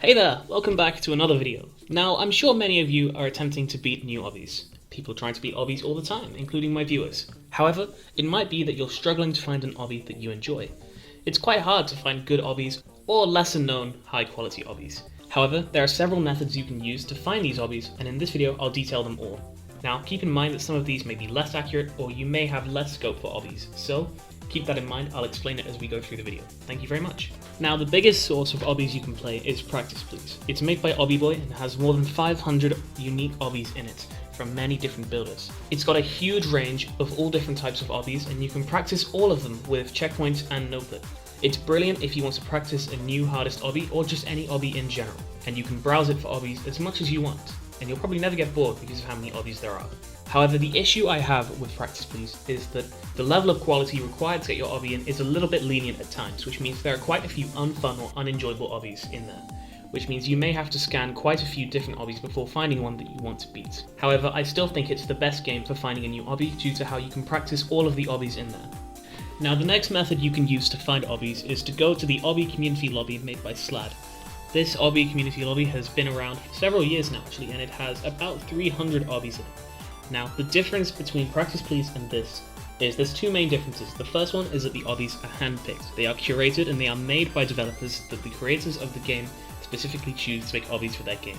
Hey there, welcome back to another video. Now, I'm sure many of you are attempting to beat new obbies. People trying to beat obbies all the time, including my viewers. However, it might be that you're struggling to find an obby that you enjoy. It's quite hard to find good obbies or lesser known high quality obbies. However, there are several methods you can use to find these obbies, and in this video I'll detail them all. Now, keep in mind that some of these may be less accurate or you may have less scope for obbies, so keep that in mind. I'll explain it as we go through the video. Thank you very much. Now, the biggest source of obbies you can play is Practice Please. It's made by OBBIES and has more than 500 unique obbies in it from many different builders. It's got a huge range of all different types of obbies and you can practice all of them with checkpoints and notepad. It's brilliant if you want to practice a new hardest obby or just any obby in general, and you can browse it for obbies as much as you want, and you'll probably never get bored because of how many obbies there are. However, the issue I have with Practice Please is that the level of quality required to get your obby in is a little bit lenient at times, which means there are quite a few unfun or unenjoyable obbies in there, which means you may have to scan quite a few different obbies before finding one that you want to beat. However, I still think it's the best game for finding a new obby due to how you can practice all of the obbies in there. Now, the next method you can use to find obbies is to go to the Obby community lobby made by Slad. This Obby community lobby has been around for several years now actually, and it has about 300 obbies in it. Now, the difference between Practice Please and this is there's two main differences. The first one is that the obbies are handpicked. They are curated and they are made by developers that the creators of the game specifically choose to make obbies for their game.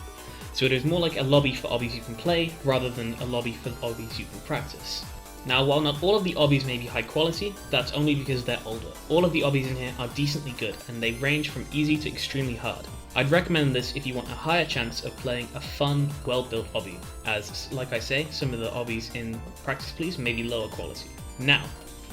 So it is more like a lobby for obbies you can play rather than a lobby for obbies you can practice. Now, while not all of the obbies may be high quality, that's only because they're older. All of the obbies in here are decently good and they range from easy to extremely hard. I'd recommend this if you want a higher chance of playing a fun, well-built obby, as, like I say, some of the obbies in Practice Please may be lower quality. Now,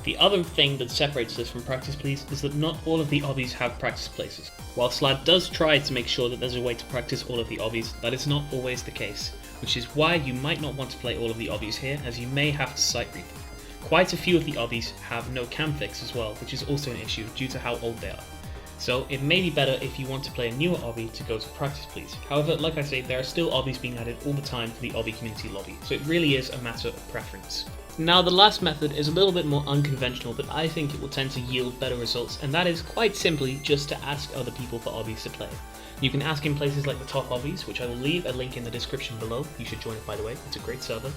the other thing that separates this from Practice Please is that not all of the obbies have practice places. While Slad does try to make sure that there's a way to practice all of the obbies, that is not always the case, which is why you might not want to play all of the obbies here, as you may have to sight read them. Quite a few of the obbies have no cam fix as well, which is also an issue due to how old they are. So it may be better if you want to play a newer obby to go to Practice Please. However, like I say, there are still obbies being added all the time to the Obby community lobby, so it really is a matter of preference. Now, the last method is a little bit more unconventional, but I think it will tend to yield better results, and that is quite simply just to ask other people for obbies to play. You can ask in places like the Top Obbies, which I will leave a link in the description below. You should join it, by the way, it's a great server.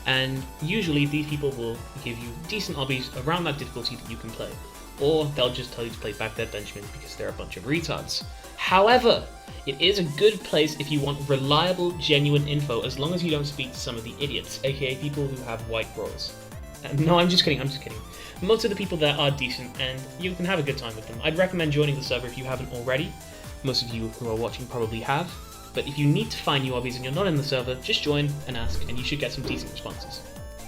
And usually these people will give you decent obbies around that difficulty that you can play. Or they'll just tell you to play Baghdad Benjamin because they're a bunch of retards. However, it is a good place if you want reliable, genuine info, as long as you don't speak to some of the idiots, aka people who have white bras. No, I'm just kidding. Most of the people there are decent and you can have a good time with them. I'd recommend joining the server if you haven't already. Most of you who are watching probably have. But if you need to find new obbies and you're not in the server, just join and ask and you should get some decent responses.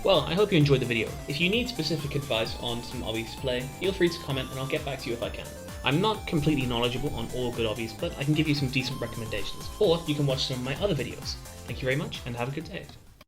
Well, I hope you enjoyed the video. If you need specific advice on some obbies to play, feel free to comment and I'll get back to you if I can. I'm not completely knowledgeable on all good obbies, but I can give you some decent recommendations, or you can watch some of my other videos. Thank you very much and have a good day.